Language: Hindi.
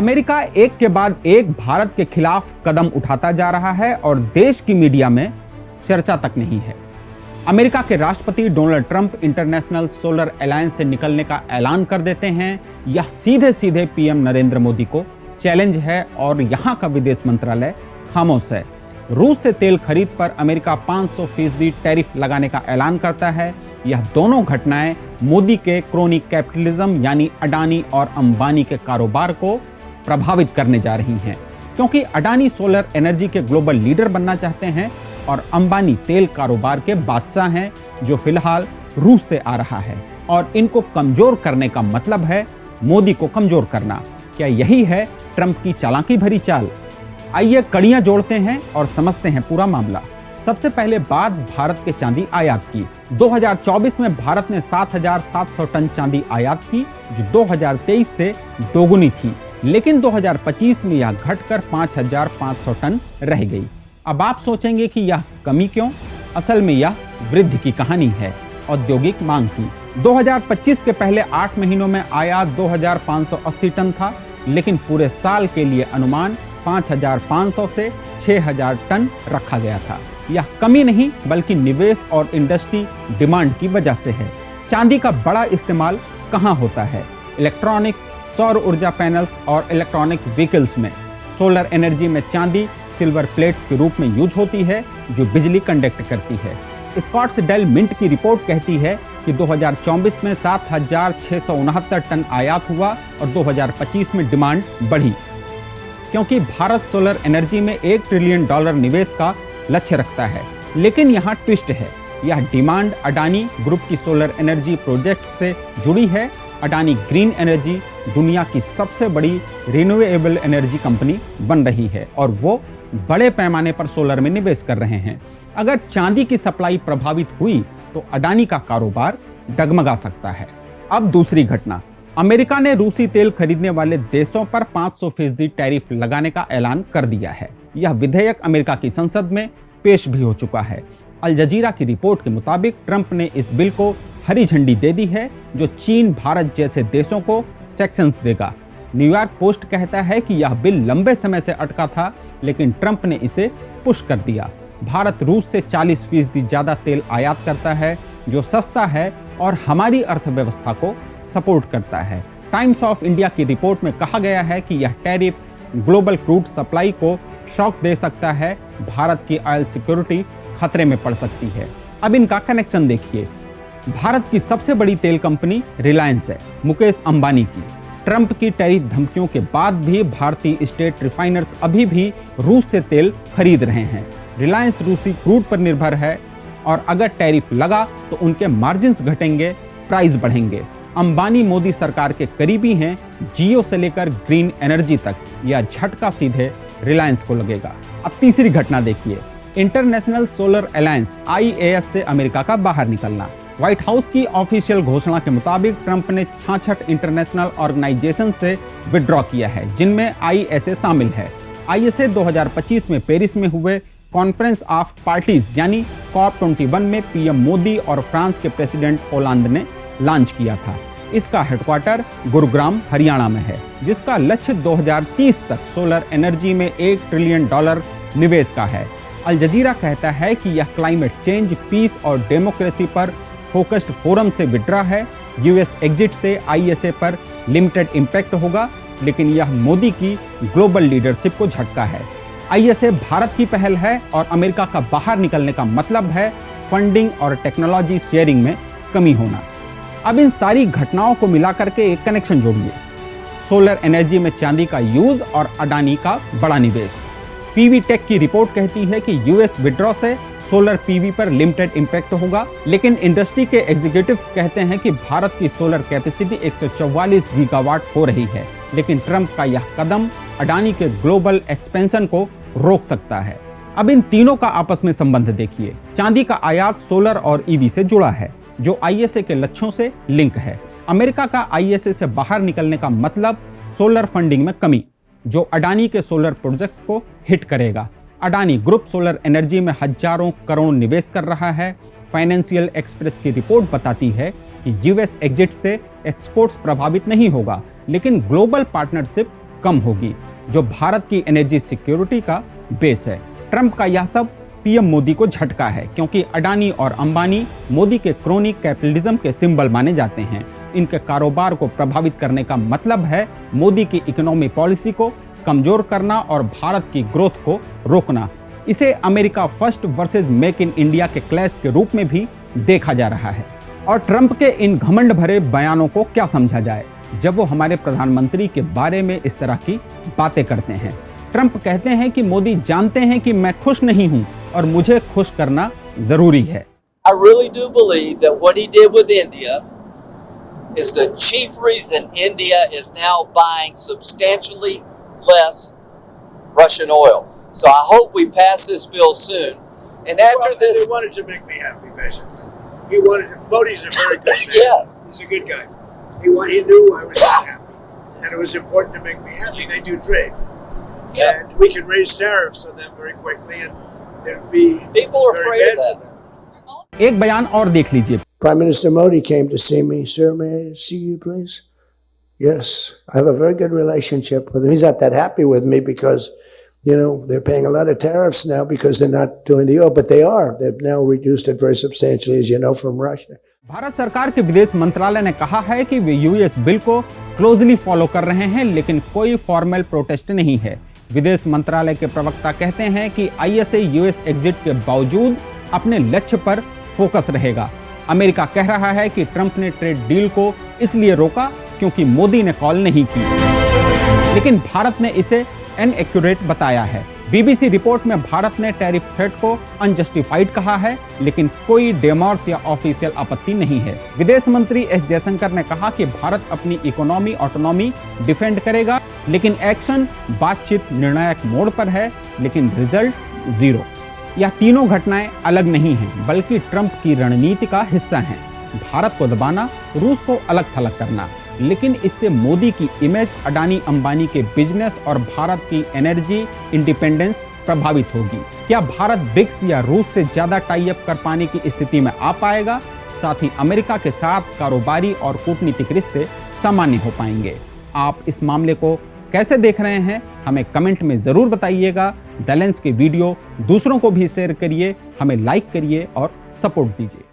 अमेरिका एक के बाद एक भारत के खिलाफ कदम उठाता जा रहा है और देश की मीडिया में चर्चा तक नहीं है। अमेरिका के राष्ट्रपति Donald Trump international solar alliance से निकलने का ऐलान कर देते हैं। यह सीधे सीधे पीएम नरेंद्र मोदी को चैलेंज है और यहां का विदेश मंत्रालय खामोश है। रूस से तेल खरीद पर अमेरिका 500% टैरिफ लगाने का ऐलान करता है। यह दोनों घटनाएं मोदी के क्रोनी कैपिटलिज्म यानी अडानी और अंबानी के कारोबार को प्रभावित करने जा रही हैं, क्योंकि अडानी सोलर एनर्जी के ग्लोबल लीडर बनना चाहते हैं और अंबानी तेल कारोबार के बादशाह हैं, जो फिलहाल रूस से आ रहा है। और इनको कमजोर करने का मतलब है मोदी को कमजोर करना। क्या यही है ट्रंप की चालाकी भरी चाल? आइए कड़ियां जोड़ते हैं और समझते हैं पूरा मामला। सबसे पहले बात भारत के चांदी आयात की। 2024 में भारत ने 7,700 टन चांदी आयात की, जो 2023 से दोगुनी थी, लेकिन 2025 में यह घटकर 5,500 टन रह गई। अब आप सोचेंगे कि यह कमी क्यों? असल में यह वृद्धि की कहानी है औद्योगिक मांग की। 2025 के पहले 8 महीनों में आयात 2,580 टन था, लेकिन पूरे साल के लिए अनुमान 5,500 से 6,000 टन रखा गया था। यह कमी नहीं बल्कि निवेश और इंडस्ट्री डिमांड की वजह से है। चांदी का बड़ा इस्तेमाल कहाँ होता है? इलेक्ट्रॉनिक्स, सौर ऊर्जा पैनल्स और इलेक्ट्रॉनिक व्हीकल्स में। सोलर एनर्जी में चांदी सिल्वर प्लेट्स के रूप में यूज होती है, जो बिजली कंडक्ट करती है। स्कॉट्सडेल मिंट की रिपोर्ट कहती है कि 2024 में 7,669 टन आयात हुआ और 2025 में डिमांड बढ़ी, क्योंकि भारत सोलर एनर्जी में $1 ट्रिलियन निवेश का लक्ष्य रखता है। लेकिन यहाँ ट्विस्ट है, यह डिमांड अडानी ग्रुप की सोलर एनर्जी प्रोजेक्ट से जुड़ी है। अडानी ग्रीन एनर्जी दुनिया की सबसे बड़ी रिन्यूएबल एनर्जी कंपनी बन रही है और वो बड़े पैमाने पर सोलर में निवेश कर रहे हैं। अगर चांदी की सप्लाई प्रभावित हुई तो अडानी का कारोबार डगमगा सकता है। अब दूसरी घटना, अमेरिका ने रूसी तेल खरीदने वाले देशों पर 500% टैरिफ लगाने का ऐलान कर दिया है। यह विधेयक अमेरिका की संसद में पेश भी हो चुका है। अल जजीरा की रिपोर्ट के मुताबिक ट्रंप ने इस बिल को हरी झंडी दे दी है, जो चीन, भारत जैसे देशों को सेक्शंस देगा। न्यूयॉर्क पोस्ट कहता है कि यह बिल लंबे समय से अटका था, लेकिन ट्रंप ने इसे पुश कर दिया। भारत रूस से 40% ज्यादा तेल आयात करता है, जो सस्ता है और हमारी अर्थव्यवस्था को सपोर्ट करता है। टाइम्स ऑफ इंडिया की रिपोर्ट में कहा गया है कि यह टैरिफ ग्लोबल क्रूड सप्लाई को शॉक दे सकता है। भारत की ऑयल सिक्योरिटी खतरे में पड़ सकती है। अब इनका कनेक्शन देखिए। भारत की सबसे बड़ी तेल कंपनी रिलायंस है, मुकेश अंबानी की। ट्रंप की टैरिफ धमकियों के बाद भी भारतीय स्टेट रिफाइनर्स अभी भी रूस से तेल खरीद रहे हैं। रिलायंस रूसी क्रूड पर निर्भर है और अगर टैरिफ लगा तो उनके मार्जिन्स घटेंगे, प्राइस बढ़ेंगे। अंबानी मोदी सरकार के करीबी हैं, जियो से लेकर ग्रीन एनर्जी तक। यह झटका सीधे रिलायंस को लगेगा। अब तीसरी घटना देखिए, इंटरनेशनल सोलर अलायंस IAS से अमेरिका का बाहर निकलना। व्हाइट हाउस की ऑफिशियल घोषणा के मुताबिक ट्रंप ने 66 इंटरनेशनल ऑर्गेनाइजेशन से विड्रॉ किया है, जिनमें ISA शामिल है। ISA 2025 में पेरिस में हुए कॉन्फ्रेंस ऑफ पार्टीज यानी COP21 में पीएम मोदी और फ्रांस के प्रेसिडेंट होलांद ने लॉन्च किया था। इसका हेडक्वार्टर गुरुग्राम, हरियाणा में है, जिसका लक्ष्य 2030 तक सोलर एनर्जी में $1 ट्रिलियन निवेश का है। अल जजीरा कहता है कि यह क्लाइमेट चेंज, पीस और डेमोक्रेसी पर फोकस्ड फोरम से विड्रॉ है। यूएस एग्जिट से ISA पर लिमिटेड इम्पैक्ट होगा, लेकिन यह मोदी की ग्लोबल लीडरशिप को झटका है। ISA भारत की पहल है और अमेरिका का बाहर निकलने का मतलब है फंडिंग और टेक्नोलॉजी शेयरिंग में कमी होना। अब इन सारी घटनाओं को मिलाकर के एक कनेक्शन जोड़िए, सोलर एनर्जी में चांदी का यूज और अडानी का बड़ा निवेश। पीवी टेक की रिपोर्ट कहती है कि यूएस विड्रॉ से सोलर पीवी पर लिमिटेड इम्पैक्ट होगा, लेकिन इंडस्ट्री के एग्जीक्यूटिव्स कहते हैं कि भारत की सोलर कैपेसिटी 144 गीगावाट हो रही है। लेकिन ट्रंप का यह कदम अडानी के ग्लोबल एक्सपेंशन को रोक सकता है। अब इन तीनों का आपस में संबंध देखिए। चांदी का आयात सोलर और ईवी से जुड़ा है, जो ISA के लक्ष्यों से लिंक है। अमेरिका का ISA से बाहर निकलने का मतलब सोलर फंडिंग में कमी, जो अडानी के सोलर प्रोजेक्ट्स को हिट करेगा। अडानी ग्रुप सोलर एनर्जी में हजारों करोड़ निवेश कर रहा है। फाइनेंशियल एक्सप्रेस की रिपोर्ट बताती है कि यूएस एग्जिट से एक्सपोर्ट्स प्रभावित नहीं होगा, लेकिन ग्लोबल पार्टनरशिप कम होगी, जो भारत की एनर्जी सिक्योरिटी का बेस है। ट्रंप का यह सब पीएम मोदी को झटका है, क्योंकि अडानी और अंबानी मोदी के क्रोनी कैपिटलिज्म के सिंबल माने जाते हैं। इनके कारोबार को प्रभावित करने का मतलब है मोदी की इकोनॉमी पॉलिसी को कमजोर करना और भारत की ग्रोथ को रोकना। इसे America first versus make in India के क्लैश के रूप में भी देखा जा रहा है। और ट्रंप के इन घमंड भरे बयानों को क्या समझा जाए जब वो हमारे प्रधानमंत्री के बारे में इस तरह की बातें करते हैं। ट्रंप कहते हैं कि मोदी जानते हैं कि मैं खुश नहीं हूं और मुझे खुश करना जरूरी है। I really do believe that what he did with India is the chief reason India is now buying substantially less Russian oil. So I hope we pass this bill soon. And after this, he wanted to make me happy, basically. He wanted. Modi's a very good man. Yes, he's a good guy. He knew I was happy, and it was important to make me happy. They do trade, and we can raise tariffs on them very quickly, and it'll be people are afraid of that. एक बयान और देख लीजिए। Prime Minister Modi came to see me. Sir, may I see you, please? Yes, I have a very good relationship with him. He's not that happy with me because, you know, they're paying a lot of tariffs now because they're not doing the oil, but they are. They've now reduced it very substantially, as you know, from Russia. Bharat सरकार के विदेश मंत्रालय ने कहा है कि वे यूएस बिल को क्लोजली फॉलो कर रहे हैं, लेकिन कोई फॉर्मल प्रोटेस्ट नहीं है। विदेश मंत्रालय के प्रवक्ता कहते हैं कि आईएसए यूएस एग्जिट के बावजूद अपने लक्ष्य पर फोकस रहेगा। अमेरिका कह रहा है कि ट्रंप ने ट्रेड डील को इसलिए रोका क्योंकि मोदी ने कॉल नहीं की, लेकिन भारत ने इसे इनएक्यूरेट बताया है। बीबीसी रिपोर्ट में भारत ने टैरिफ थ्रेट को अनजस्टिफाइड कहा है, लेकिन कोई डेमॉर्स या ऑफिशियल आपत्ति नहीं है। विदेश मंत्री एस जयशंकर ने कहा कि भारत अपनी इकोनॉमी ऑटोनॉमी डिफेंड करेगा, लेकिन एक्शन बातचीत निर्णायक मोड पर है, लेकिन रिजल्ट जीरो। यह तीनों घटनाएं अलग नहीं हैं, बल्कि ट्रंप की रणनीति का हिस्सा हैं। भारत को दबाना, रूस को अलग थलग करना, लेकिन इससे मोदी की इमेज, अडानी अंबानी के बिजनेस और भारत की एनर्जी इंडिपेंडेंस प्रभावित होगी। क्या भारत ब्रिक्स या रूस से ज्यादा टाई अप कर पाने की स्थिति में आ पाएगा? साथ ही अमेरिका के साथ कारोबारी और कूटनीतिक रिश्ते सामान्य हो पाएंगे? आप इस मामले को कैसे देख रहे हैं, हमें कमेंट में जरूर बताइएगा। द लेंस के वीडियो दूसरों को भी शेयर करिए, हमें लाइक करिए और सपोर्ट दीजिए।